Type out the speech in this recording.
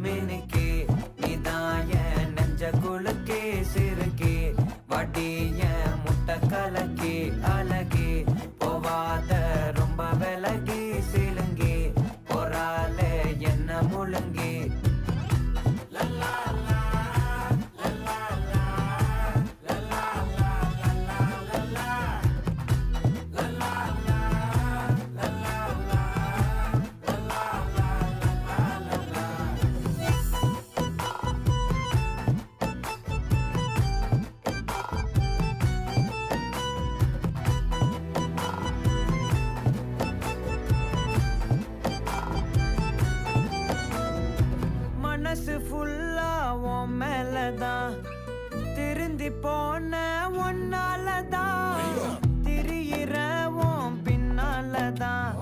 மினுக்கே நீதான் என் நெஞ்ச குலுக்கே சிறுக்கே வடிய முட்டை கலக்கே அழகே போவாத ரொம்ப விலகி சிலுங்கி போறாலே என்ன முழுங்கி மனசு ஃபுல்லா உன் மேலதான் திருந்தி போன ஒன்னாலதான் திரியிற உன் பின்னாலதான்